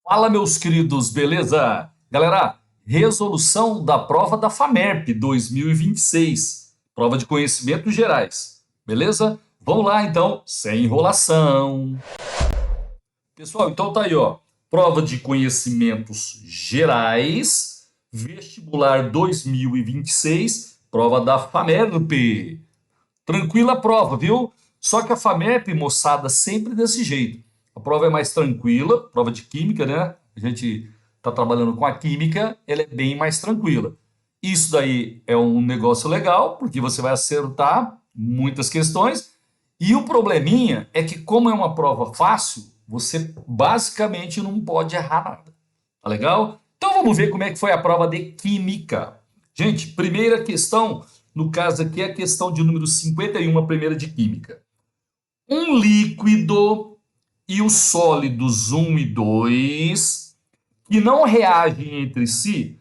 Fala, meus queridos, beleza? Galera, resolução da prova da FAMERP 2026, prova de conhecimentos gerais, beleza? Vamos lá, então, sem enrolação. Pessoal, então tá aí, ó, prova de conhecimentos gerais, vestibular 2026, prova da FAMERP. Tranquila prova, viu? Só que a FAMERP, moçada, sempre desse jeito. A prova é mais tranquila, prova de química, né? A gente está trabalhando com a química, ela é bem mais tranquila. Isso daí é um negócio legal, porque você vai acertar muitas questões. E o probleminha é que, como é uma prova fácil, você basicamente não pode errar nada. Tá legal? Então vamos ver como é que foi a prova de química. Gente, primeira questão, no caso aqui é a questão de número 51, a primeira de química. Um líquido e os sólidos um e 2 que não reagem entre si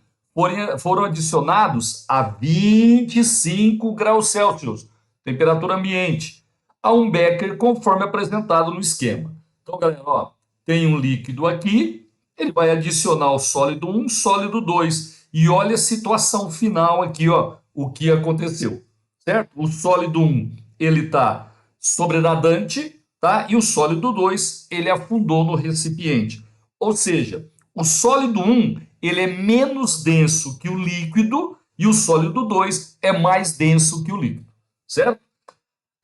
foram adicionados a 25 graus Celsius, temperatura ambiente, a um becker conforme apresentado no esquema. Então, galera, ó, tem um líquido aqui, ele vai adicionar o sólido 1, sólido 2. E olha a situação final aqui, ó, o que aconteceu, certo? O sólido 1, ele está sobrenadante, tá? E o sólido 2, ele afundou no recipiente. Ou seja, o sólido 1, ele é menos denso que o líquido e o sólido 2 é mais denso que o líquido, certo?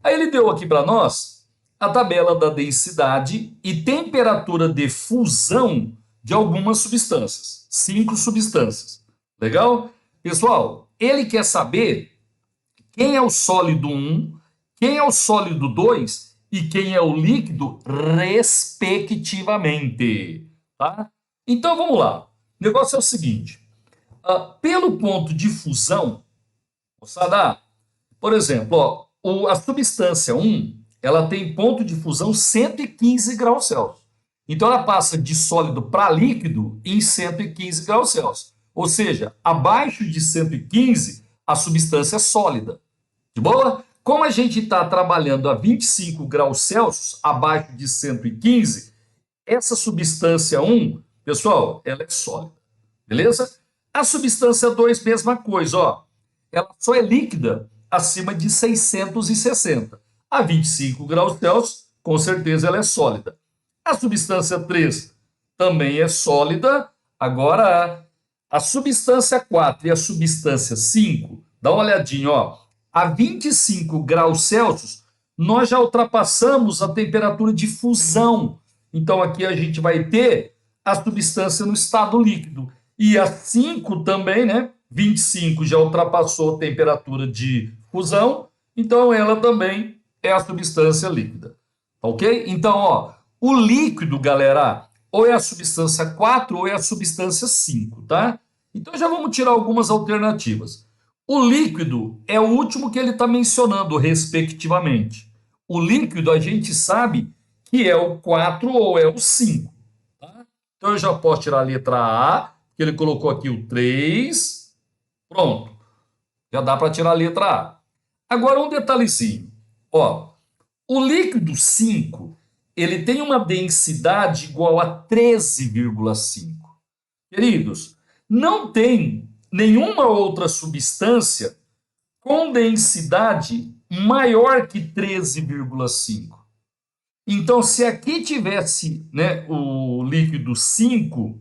Aí ele deu aqui para nós a tabela da densidade e temperatura de fusão de algumas substâncias. 5 substâncias. Legal? Pessoal, ele quer saber quem é o sólido 1, quem é o sólido 2 e quem é o líquido, respectivamente. Tá? Então vamos lá. O negócio é o seguinte: pelo ponto de fusão, moçada, por exemplo, ó, a substância 1, ela tem ponto de fusão 115 graus Celsius. Então ela passa de sólido para líquido em 115 graus Celsius. Ou seja, abaixo de 115, a substância é sólida. De boa? Como a gente está trabalhando a 25 graus Celsius, abaixo de 115, essa substância 1, pessoal, ela é sólida. Beleza? A substância 2, mesma coisa, ó. Ela só é líquida acima de 660. A 25 graus Celsius, com certeza ela é sólida. A substância 3 também é sólida. Agora, a substância 4 e a substância 5, dá uma olhadinha, ó. A 25 graus Celsius, nós já ultrapassamos a temperatura de fusão. Então, aqui a gente vai ter a substância no estado líquido. E a 5 também, né? 25 já ultrapassou a temperatura de fusão, então ela também é a substância líquida. Ok? Então, ó, o líquido, galera, ou é a substância 4 ou é a substância 5, tá? Então já vamos tirar algumas alternativas. O líquido é o último que ele está mencionando, respectivamente. O líquido a gente sabe que é o 4 ou é o 5. Tá? Então eu já posso tirar a letra A, que ele colocou aqui o 3. Pronto. Já dá para tirar a letra A. Agora um detalhezinho. Ó, o líquido 5, ele tem uma densidade igual a 13,5. Queridos, não tem nenhuma outra substância com densidade maior que 13,5. Então, se aqui tivesse, né, o líquido 5,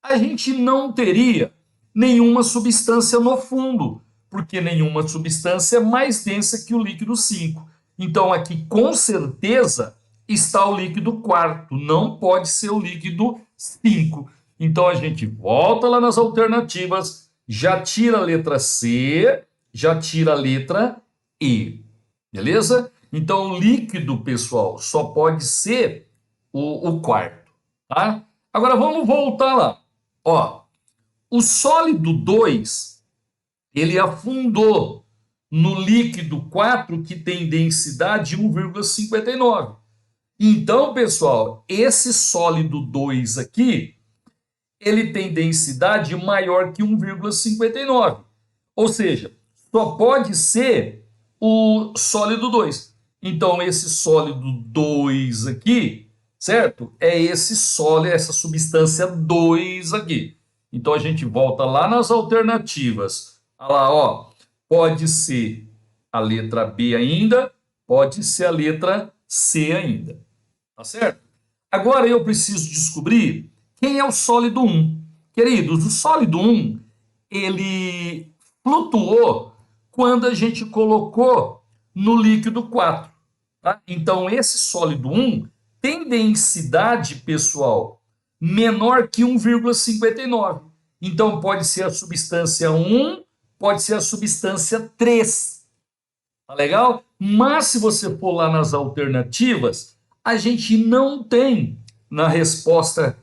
a gente não teria nenhuma substância no fundo, porque nenhuma substância é mais densa que o líquido 5. Então, aqui, com certeza, está o líquido quarto, não pode ser o líquido 5. Então, a gente volta lá nas alternativas, já tira a letra C, já tira a letra E. Beleza? Então, o líquido, pessoal, só pode ser o quarto. Tá? Agora, vamos voltar lá. Ó, o sólido 2, ele afundou no líquido 4, que tem densidade 1,59. Então, pessoal, esse sólido 2 aqui, ele tem densidade maior que 1,59. Ou seja, só pode ser o sólido 2. Então, esse sólido 2 aqui certo? É esse sólido, essa substância 2 aqui. Então a gente volta lá nas alternativas. Olha lá, ó, pode ser a letra B ainda, pode ser a letra C ainda, tá certo? Agora eu preciso descobrir quem é o sólido um. Queridos, o sólido um ele flutuou quando a gente colocou no líquido 4. Tá? Então, esse sólido um tem densidade, pessoal, menor que 1,59. Então, pode ser a substância um, pode ser a substância 3. Tá legal? Mas, se você for lá nas alternativas, a gente não tem na resposta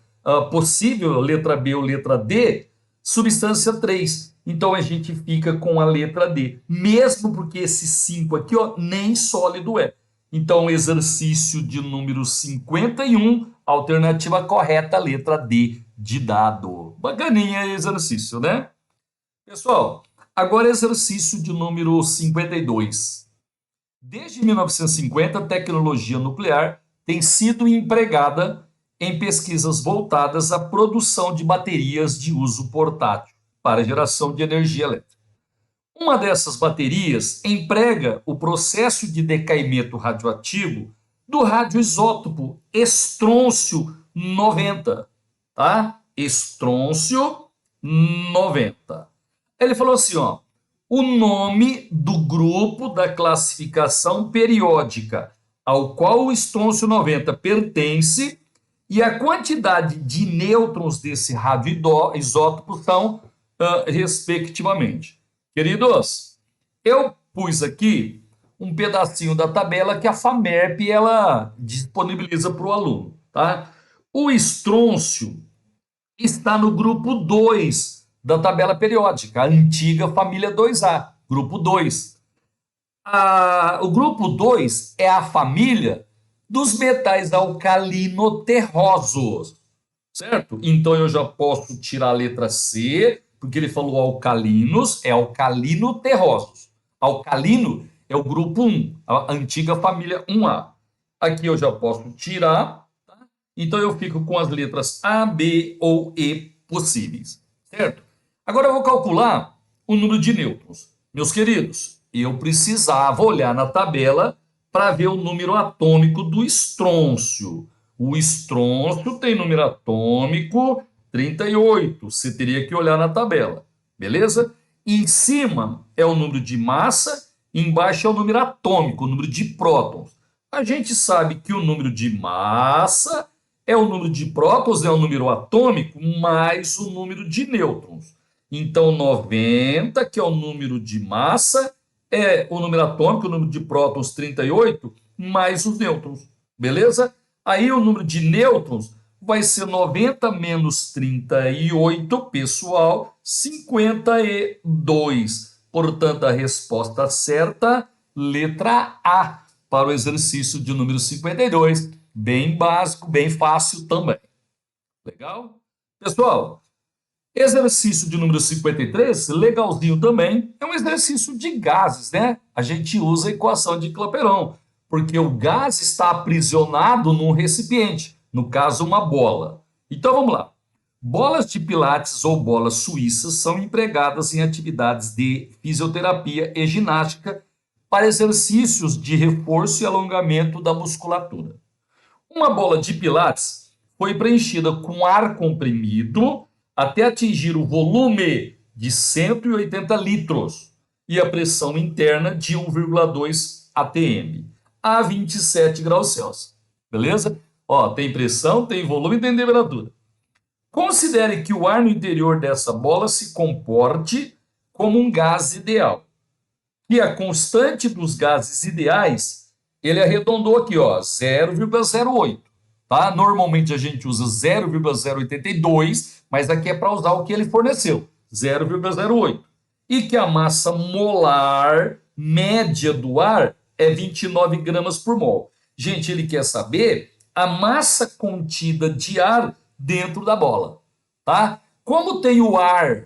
possível, letra B ou letra D, substância 3. Então a gente fica com a letra D, mesmo porque esse 5 aqui, ó, nem sólido é. Então, exercício de número 51, alternativa correta, letra D de dado. Bacaninha exercício, né? Pessoal, agora exercício de número 52. Desde 1950, a tecnologia nuclear tem sido empregada em pesquisas voltadas à produção de baterias de uso portátil para geração de energia elétrica. Uma dessas baterias emprega o processo de decaimento radioativo do radioisótopo estrôncio 90, tá? Estrôncio 90. Ele falou assim, ó, o nome do grupo da classificação periódica ao qual o estrôncio 90 pertence e a quantidade de nêutrons desse radioisótopo são, respectivamente. Queridos, eu pus aqui um pedacinho da tabela que a FAMERP ela disponibiliza para o aluno, tá? O estrôncio está no grupo 2 da tabela periódica, a antiga família 2A, grupo 2. O grupo 2 é a família dos metais alcalino-terrosos, certo? Então eu já posso tirar a letra C, porque ele falou alcalinos, é alcalino-terrosos. Alcalino é o grupo 1, a antiga família 1A. Aqui eu já posso tirar, tá? Então eu fico com as letras A, B ou E possíveis, certo? Agora eu vou calcular o número de nêutrons. Meus queridos, eu precisava olhar na tabela para ver o número atômico do estrôncio. O estrôncio tem número atômico 38. Você teria que olhar na tabela, beleza? Em cima é o número de massa, embaixo é o número atômico, o número de prótons. A gente sabe que o número de massa é o número de prótons, é o número atômico, mais o número de nêutrons. Então, 90, que é o número de massa, é o número atômico, o número de prótons 38, mais os nêutrons, beleza? Aí o número de nêutrons vai ser 90 menos 38, pessoal, 52. Portanto, a resposta certa, letra A, para o exercício de número 52. Bem básico, bem fácil também. Legal? Pessoal, exercício de número 53, legalzinho também, é um exercício de gases, né? A gente usa a equação de Clapeyron, porque o gás está aprisionado num recipiente, no caso, uma bola. Então vamos lá. Bolas de pilates ou bolas suíças são empregadas em atividades de fisioterapia e ginástica para exercícios de reforço e alongamento da musculatura. Uma bola de pilates foi preenchida com ar comprimido até atingir o volume de 180 litros e a pressão interna de 1,2 atm a 27 graus Celsius. Beleza? Ó, tem pressão, tem volume e tem temperatura. Considere que o ar no interior dessa bola se comporte como um gás ideal. E a constante dos gases ideais, ele arredondou aqui, ó, 0,08. Tá? Normalmente a gente usa 0,082, mas aqui é para usar o que ele forneceu, 0,08. E que a massa molar média do ar é 29 gramas por mol. Gente, ele quer saber a massa contida de ar dentro da bola. Tá? Como tem o ar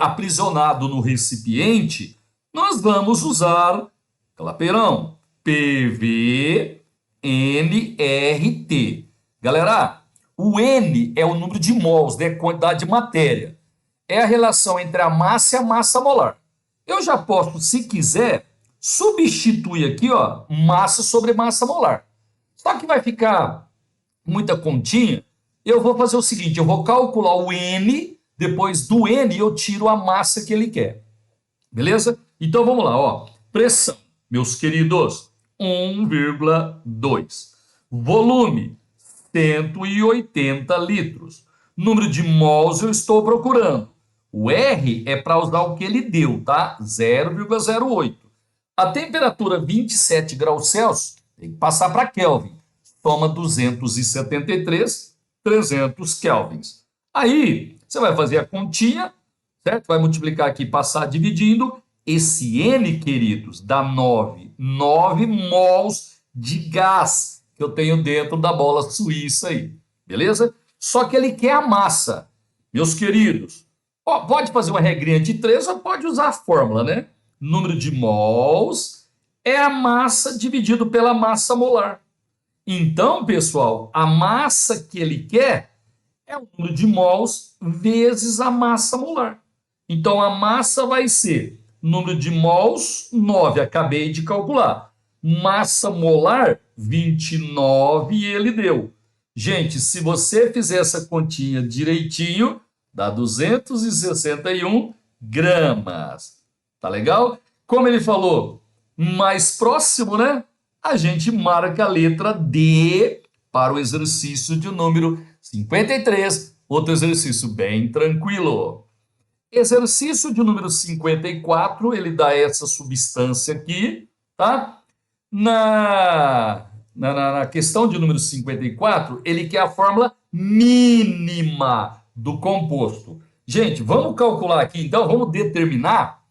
aprisionado no recipiente, nós vamos usar Clapeyron, PV, NRT. Galera, o N é o número de mols, né? Quantidade de matéria. É a relação entre a massa e a massa molar. Eu já posso, se quiser, substituir aqui, ó, massa sobre massa molar. Só que vai ficar muita continha. Eu vou fazer o seguinte, eu vou calcular o N, depois do N eu tiro a massa que ele quer. Beleza? Então vamos lá, ó. Pressão, meus queridos, 1,2. Volume, 180 litros. Número de mols eu estou procurando. O R é para usar o que ele deu, tá? 0,08. A temperatura 27 graus Celsius tem que passar para Kelvin. Toma 273, 300 kelvins. Aí, você vai fazer a continha, certo? Vai multiplicar aqui, passar dividindo. Esse N, queridos, dá 9 mols de gás que eu tenho dentro da bola suíça aí, beleza? Só que ele quer a massa. Meus queridos, ó, pode fazer uma regrinha de 3 ou pode usar a fórmula, né? Número de mols é a massa dividido pela massa molar. Então, pessoal, a massa que ele quer é o número de mols vezes a massa molar. Então, a massa vai ser número de mols, 9, acabei de calcular. Massa molar, 29, e ele deu. Gente, se você fizer essa continha direitinho, dá 261 gramas. Tá legal? Como ele falou, mais próximo, né? A gente marca a letra D para o exercício de número 53. Outro exercício bem tranquilo. Exercício de número 54, ele dá essa substância aqui, tá? Na questão de número 54, ele quer a fórmula mínima do composto. Gente, vamos calcular aqui, então, vamos determinar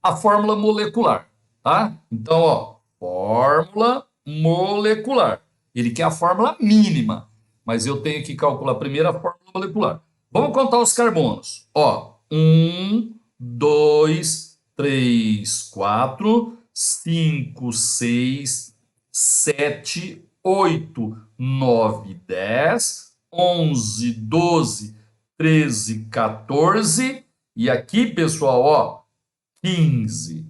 a fórmula molecular, tá? Então, ó, fórmula molecular. Ele quer a fórmula mínima, mas eu tenho que calcular primeiro a fórmula molecular. Vamos contar os carbonos. Ó, 1, 2, 3, 4, 5, 6, 7, 8, 9, 10, 11, 12, 13, 14 e aqui, pessoal, ó, 15.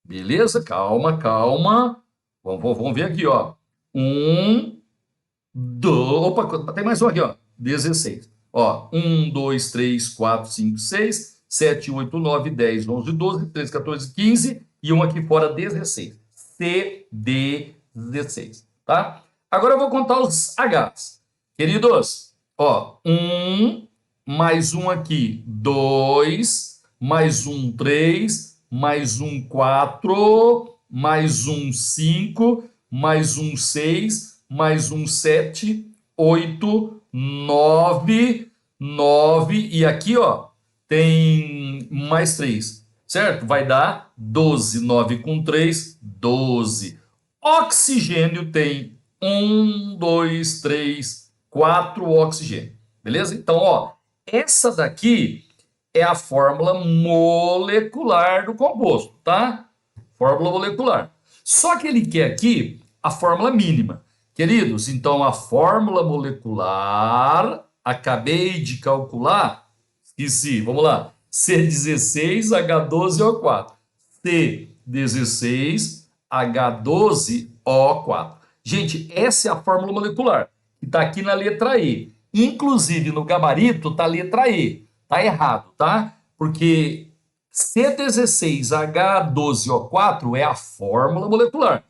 Beleza? Calma, calma. Vamos ver aqui, ó. 1, 2. Opa, tem mais um aqui, ó. 16. Ó, 1, 2, 3, 4, 5, 6, 7, 8, 9, 10, 11, 12, 13, 14, 15 e um aqui fora, 16. C16, tá? Agora eu vou contar os Hs. Queridos, ó, 1, mais um aqui, 2, mais um 3, mais um 4, mais um 5, mais um 6, mais um 7, 8, 9, 9 e aqui, ó, tem mais 3, certo? Vai dar 12, 9 com 3, 12. Oxigênio tem 1, 2, 3, 4 oxigênio, beleza? Então, ó, essa daqui é a fórmula molecular do composto, tá? Fórmula molecular. Só que ele quer aqui a fórmula mínima. Queridos, então a fórmula molecular, acabei de calcular, esqueci, vamos lá, C16H12O4. C16H12O4. Gente, essa é a fórmula molecular, que está aqui na letra E. Inclusive, no gabarito está a letra E. Está errado, tá? Porque C16H12O4 é a fórmula molecular.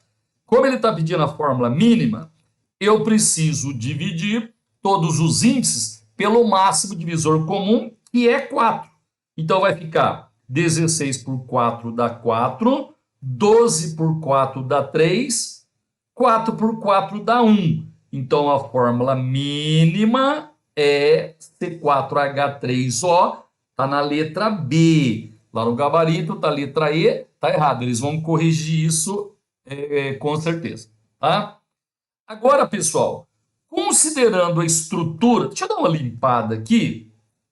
Como ele está pedindo a fórmula mínima, eu preciso dividir todos os índices pelo máximo divisor comum, que é 4. Então, vai ficar 16 por 4 dá 4, 12 por 4 dá 3, 4 por 4 dá 1. Então, a fórmula mínima é C4H3O, está na letra B. Lá no gabarito está a letra E, está errado. Eles vão corrigir isso com certeza, tá? Agora, pessoal, considerando a estrutura, deixa eu dar uma limpada aqui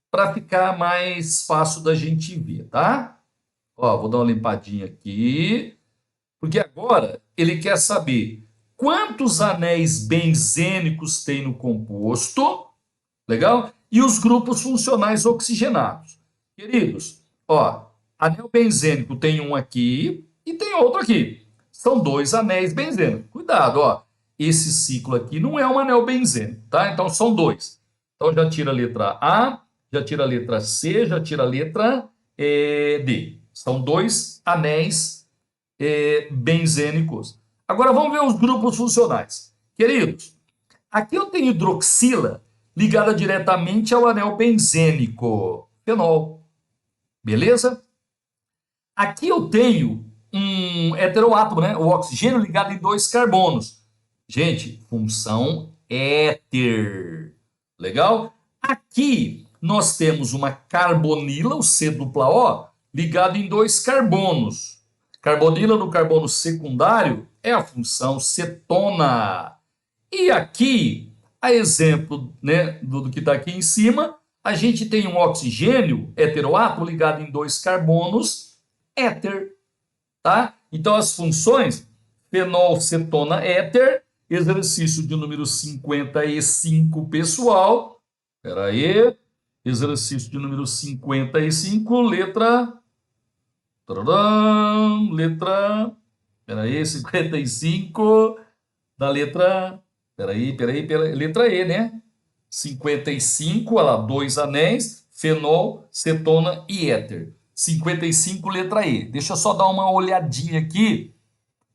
para ficar mais fácil da gente ver, tá? Ó, vou dar uma limpadinha aqui, porque agora ele quer saber quantos anéis benzênicos tem no composto, legal? E os grupos funcionais oxigenados. Queridos, ó, anel benzênico tem um aqui e tem outro aqui. São 2 anéis benzênicos. Cuidado, ó. Esse ciclo aqui não é um anel benzênico, tá? Então são 2. Então já tira a letra A, já tira a letra C, já tira a letra D. São 2 anéis benzênicos. Agora vamos ver os grupos funcionais. Queridos, aqui eu tenho hidroxila ligada diretamente ao anel benzênico, fenol. Beleza? Aqui eu tenho um heteroátomo, né? O oxigênio ligado em 2 carbonos. Gente, função éter. Legal? Aqui nós temos uma carbonila, o C-O, ligado em 2 carbonos. Carbonila no carbono secundário é a função cetona. E aqui, a exemplo, né, do que está aqui em cima, a gente tem um oxigênio heteroátomo ligado em 2 carbonos, éter. Tá? Então, as funções, fenol, cetona, éter, exercício de número 55, pessoal. Espera aí. Exercício de número 55, letra... Espera aí, 55 da letra... letra E, né? 55, olha lá, 2 anéis, fenol, cetona e éter. 55, letra E. Deixa eu só dar uma olhadinha aqui.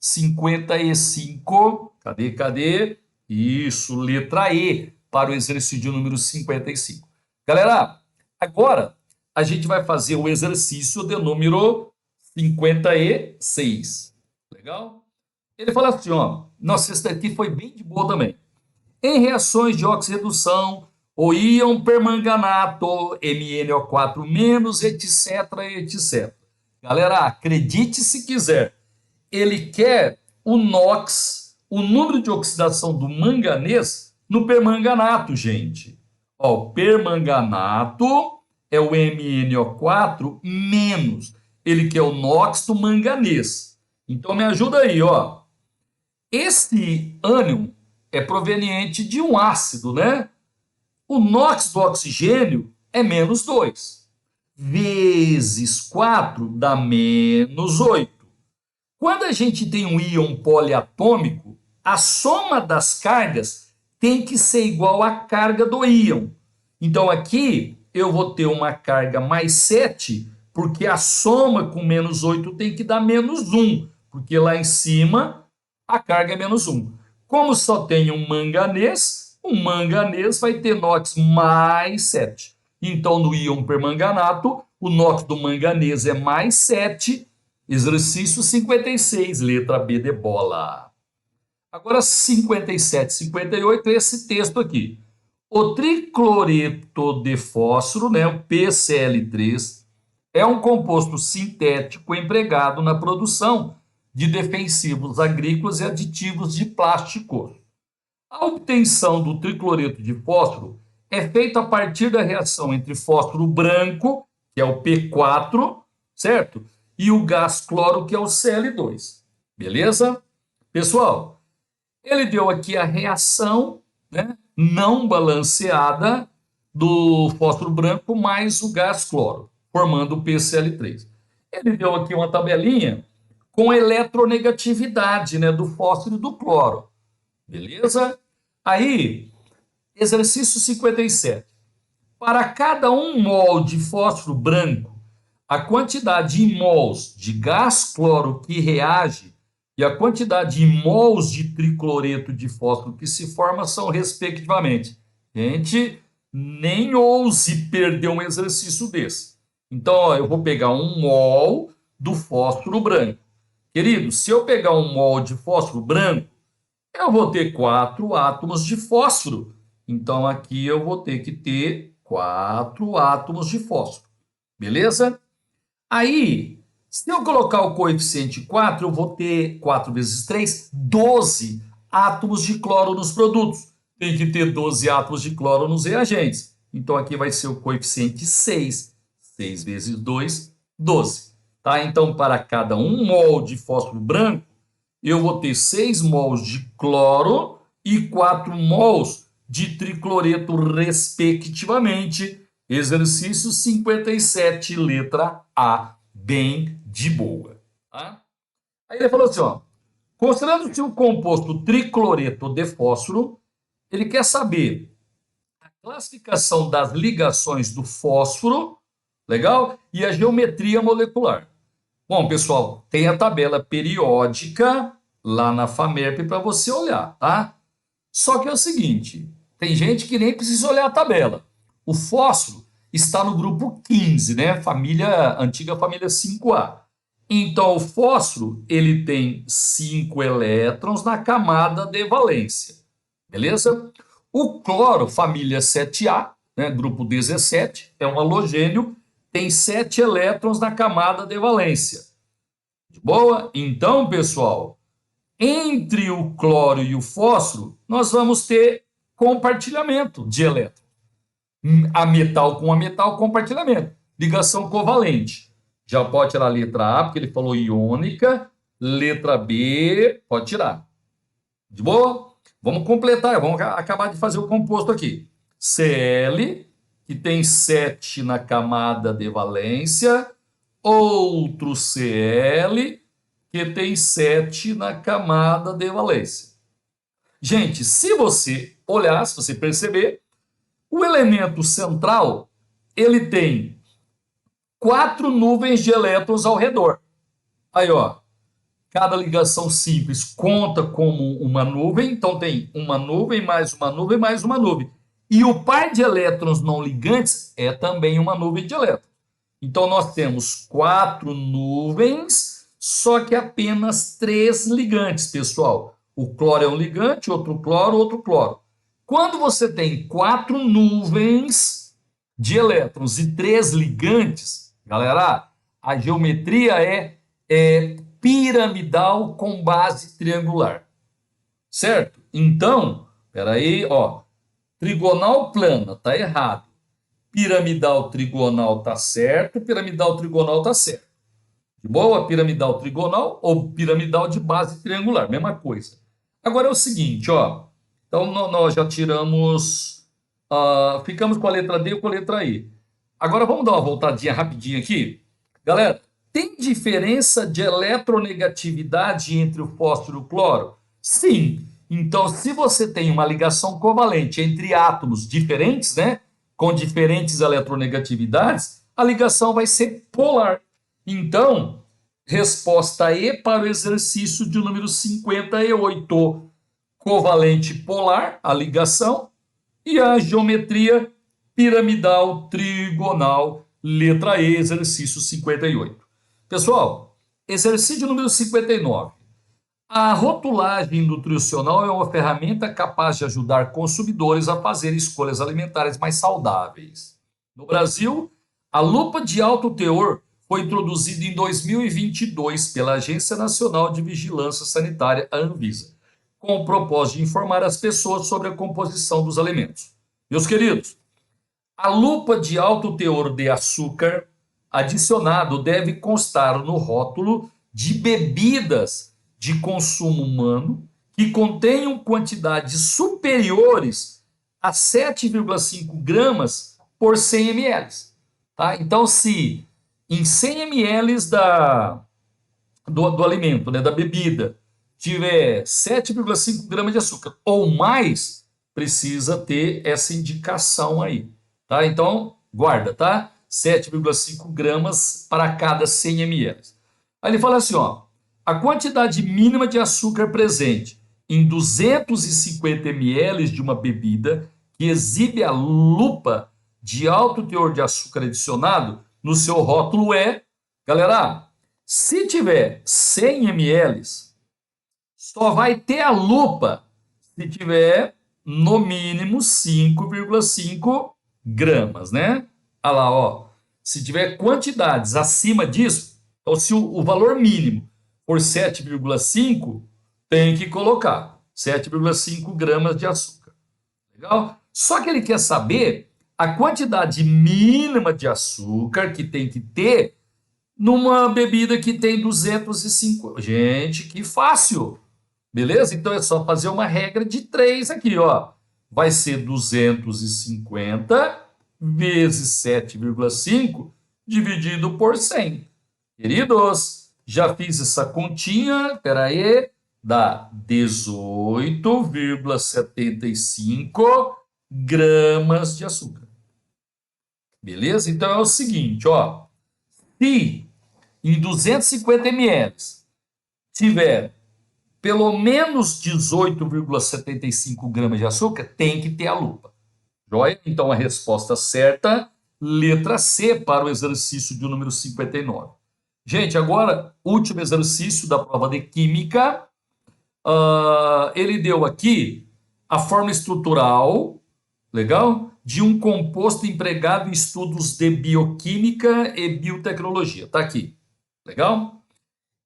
55, cadê? Isso, letra E, para o exercício de número 55. Galera, agora a gente vai fazer o exercício de número 56. Legal? Ele fala assim, ó, nossa, esse daqui foi bem de boa também. Em reações de oxirredução, o íon permanganato, MnO4-, etc. Galera, acredite se quiser, ele quer o NOx, o número de oxidação do manganês no permanganato, gente. Ó, o permanganato é o MnO4-, ele quer o NOx do manganês. Então me ajuda aí, ó. Esse ânion é proveniente de um ácido, né? O NOx do oxigênio é -2. Vezes 4 dá -8. Quando a gente tem um íon poliatômico, a soma das cargas tem que ser igual à carga do íon. Então aqui eu vou ter uma carga mais 7, porque a soma com -8 tem que dar -1, porque lá em cima a carga é -1. Como só tem um manganês, o manganês vai ter NOx mais 7. Então, no íon permanganato, o NOx do manganês é mais 7. Exercício 56, letra B de bola. Agora, 57, 58, esse texto aqui. O tricloreto de fósforo, né, o PCl3, é um composto sintético empregado na produção de defensivos agrícolas e aditivos de plásticos. A obtenção do tricloreto de fósforo é feita a partir da reação entre fósforo branco, que é o P4, certo? E o gás cloro, que é o Cl2. Beleza? Pessoal, ele deu aqui a reação, né, não balanceada do fósforo branco mais o gás cloro, formando o PCl3. Ele deu aqui uma tabelinha com eletronegatividade, né, do fósforo e do cloro. Beleza? Aí, exercício 57. Para cada 1 mol de fósforo branco, a quantidade em mols de gás cloro que reage e a quantidade em mols de tricloreto de fósforo que se forma são, respectivamente. Gente, nem ouse perder um exercício desse. Então, ó, eu vou pegar 1 mol do fósforo branco. Querido, se eu pegar 1 mol de fósforo branco, eu vou ter 4 átomos de fósforo. Então, aqui eu vou ter que ter 4 átomos de fósforo. Beleza? Aí, se eu colocar o coeficiente 4, eu vou ter 4 vezes 3, 12 átomos de cloro nos produtos. Tem que ter 12 átomos de cloro nos reagentes. Então, aqui vai ser o coeficiente 6. 6 vezes 2, 12. Tá? Então, para cada 1 mol de fósforo branco, eu vou ter 6 mols de cloro e 4 mols de tricloreto, respectivamente. Exercício 57, letra A, bem de boa. Tá? Aí ele falou assim, ó, considerando-se o composto tricloreto de fósforo, ele quer saber a classificação das ligações do fósforo, legal? E a geometria molecular. Bom, pessoal, tem a tabela periódica lá na FAMERP para você olhar, tá? Só que é o seguinte, tem gente que nem precisa olhar a tabela. O fósforo está no grupo 15, né? Antiga família 5A. Então, o fósforo, ele tem 5 elétrons na camada de valência. Beleza? O cloro, família 7A, né, grupo 17, é um halogênio, tem 7 elétrons na camada de valência. De boa? Então, pessoal, entre o cloro e o fósforo, nós vamos ter compartilhamento de elétrons. A metal com a metal, compartilhamento. Ligação covalente. Já pode tirar a letra A, porque ele falou iônica. Letra B, pode tirar. De boa? Vamos completar, vamos acabar de fazer o composto aqui. Cl, que tem 7 na camada de valência. Outro Cl, que tem 7 na camada de valência. Gente, se você olhar, se você perceber, o elemento central, ele tem 4 nuvens de elétrons ao redor. Aí, ó, cada ligação simples conta como uma nuvem, então tem uma nuvem, mais uma nuvem, mais uma nuvem. E o par de elétrons não ligantes é também uma nuvem de elétrons. Então, nós temos 4 nuvens, só que apenas 3 ligantes, pessoal. O cloro é um ligante, outro cloro. Quando você tem 4 nuvens de elétrons e 3 ligantes, galera, a geometria é piramidal com base triangular. Certo? Então, peraí, ó, trigonal plana, tá errado. Piramidal trigonal tá certo, piramidal trigonal tá certo. De boa? Piramidal trigonal ou piramidal de base triangular, mesma coisa. Agora é o seguinte, ó. Então nós já tiramos, ficamos com a letra D e com a letra E. Agora vamos dar uma voltadinha rapidinho aqui. Galera, tem diferença de eletronegatividade entre o fósforo e o cloro? Sim. Então, se você tem uma ligação covalente entre átomos diferentes, né, com diferentes eletronegatividades, a ligação vai ser polar. Então, resposta E para o exercício de número 58. Covalente polar, a ligação, e a geometria piramidal trigonal, letra E, exercício 58. Pessoal, exercício número 59. A rotulagem nutricional é uma ferramenta capaz de ajudar consumidores a fazer escolhas alimentares mais saudáveis. No Brasil, a lupa de alto teor foi introduzida em 2022 pela Agência Nacional de Vigilância Sanitária, a Anvisa, com o propósito de informar as pessoas sobre a composição dos alimentos. Meus queridos, a lupa de alto teor de açúcar adicionado deve constar no rótulo de bebidas de consumo humano que contenham quantidades superiores a 7,5 gramas por 100 ml. Tá? Então, se em 100 ml do alimento, né, da bebida, tiver 7,5 gramas de açúcar ou mais, precisa ter essa indicação aí. Tá? Então, guarda, tá? 7,5 gramas para cada 100 ml. Aí ele fala assim, ó, a quantidade mínima de açúcar presente em 250 ml de uma bebida que exibe a lupa de alto teor de açúcar adicionado no seu rótulo é, galera, se tiver 100 ml, só vai ter a lupa se tiver no mínimo 5,5 gramas, né? Olha lá, ó. Se tiver quantidades acima disso, então se o valor mínimo for 7,5, tem que colocar 7,5 gramas de açúcar. Legal? Só que ele quer saber a quantidade mínima de açúcar que tem que ter numa bebida que tem 205. Gente, que fácil! Beleza? Então é só fazer uma regra de 3 aqui, ó. Vai ser 250 vezes 7,5 dividido por 100. Queridos, já fiz essa continha, peraí, dá 18,75 gramas de açúcar. Beleza? Então é o seguinte, ó. Se em 250 ml tiver pelo menos 18,75 gramas de açúcar, tem que ter a lupa. Joia? Então a resposta certa, letra C, para o exercício de número 59. Gente, agora, último exercício da prova de química. Ele deu aqui a forma estrutural, legal? De um composto empregado em estudos de bioquímica e biotecnologia. Tá aqui, legal?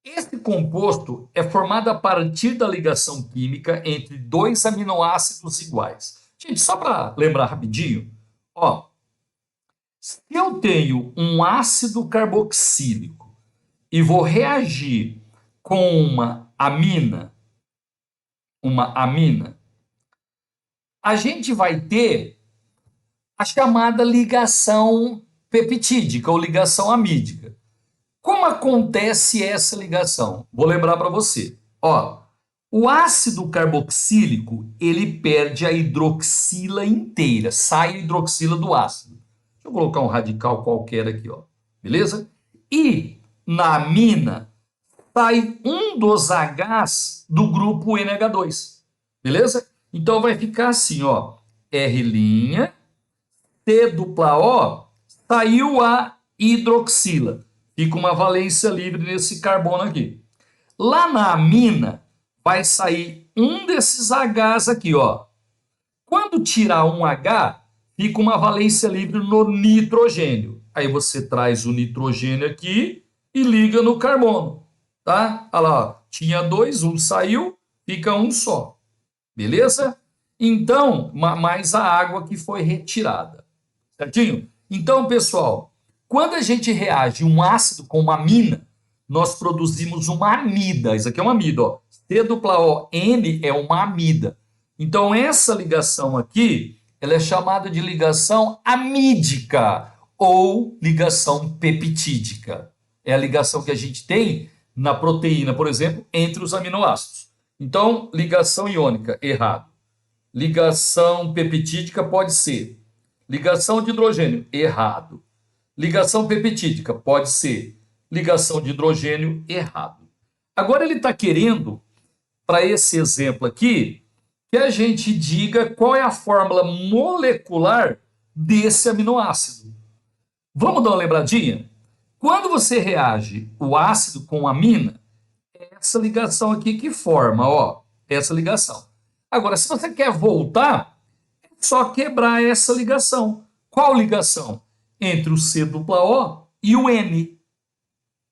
Esse composto é formado a partir da ligação química entre dois aminoácidos iguais. Gente, só para lembrar rapidinho, ó, se eu tenho um ácido carboxílico e vou reagir com uma amina, a gente vai ter a chamada ligação peptídica ou ligação amídica. Como acontece essa ligação? Vou lembrar para você. Ó, o ácido carboxílico, ele perde a hidroxila inteira, sai a hidroxila do ácido. Deixa eu colocar um radical qualquer aqui, ó. Beleza? E na amina sai um dos Hs do grupo NH2. Beleza? Então vai ficar assim, ó. R', T dupla O, saiu a hidroxila. Fica uma valência livre nesse carbono aqui. Lá na amina, vai sair um desses Hs aqui, ó. Quando tirar um H, fica uma valência livre no nitrogênio. Aí você traz o nitrogênio aqui e liga no carbono, tá? Olha lá, ó. Tinha dois, um saiu, fica um só. Beleza? Então, mais a água que foi retirada. Certinho? Então, pessoal, quando a gente reage um ácido com uma amina, nós produzimos uma amida. Isso aqui é uma amida, ó. C-O-N é uma amida. Então, essa ligação aqui, ela é chamada de ligação amídica ou ligação peptídica. É a ligação que a gente tem na proteína, por exemplo, entre os aminoácidos. Então, ligação iônica, errado. Ligação peptídica pode ser. Ligação de hidrogênio, errado. Ligação peptídica pode ser. Ligação de hidrogênio, errado. Agora ele está querendo, para esse exemplo aqui, que a gente diga qual é a fórmula molecular desse aminoácido. Vamos dar uma lembradinha? Quando você reage o ácido com a amina, é essa ligação aqui que forma, ó, essa ligação. Agora, se você quer voltar, é só quebrar essa ligação. Qual ligação? Entre o C-O e o N.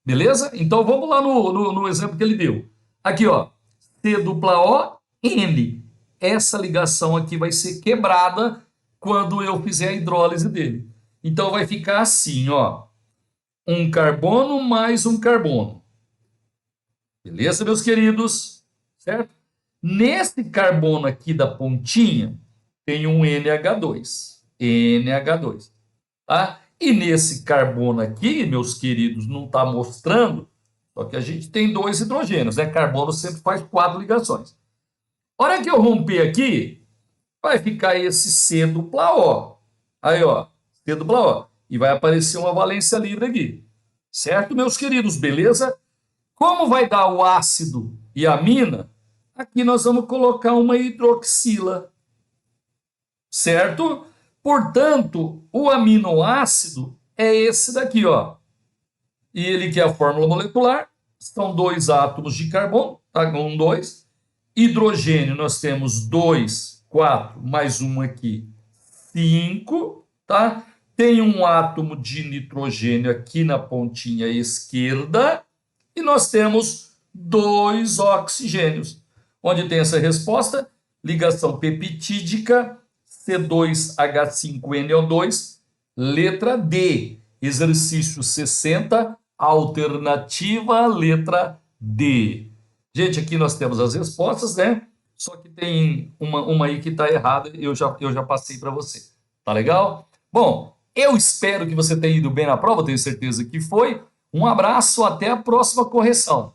Beleza? Então vamos lá no exemplo que ele deu. Aqui, ó, C-O, N. Essa ligação aqui vai ser quebrada quando eu fizer a hidrólise dele. Então vai ficar assim, ó. Um carbono mais um carbono. Beleza, meus queridos? Certo? Nesse carbono aqui da pontinha, tem um NH2. NH2. Tá? E nesse carbono aqui, meus queridos, não está mostrando, só que a gente tem dois hidrogênios, né? Carbono sempre faz 4 ligações. A hora que eu romper aqui, vai ficar esse C dupla O. Aí, ó, C dupla O. E vai aparecer uma valência livre aqui. Certo, meus queridos? Beleza? Como vai dar o ácido e a amina, aqui nós vamos colocar uma hidroxila. Certo? Portanto, o aminoácido é esse daqui, ó. E ele que é a fórmula molecular, são 2 átomos de carbono, tá? 1, 2. Hidrogênio, nós temos 2, 4, mais um aqui, 5, tá? Tem um átomo de nitrogênio aqui na pontinha esquerda e nós temos 2 oxigênios. Onde tem essa resposta? Ligação peptídica, C2H5NO2, letra D, exercício 60, Alternativa letra D. Gente, aqui nós temos as respostas, né? Só que tem uma aí que está errada e eu já passei para você. Tá legal? Bom, eu espero que você tenha ido bem na prova, tenho certeza que foi. Um abraço, até a próxima correção.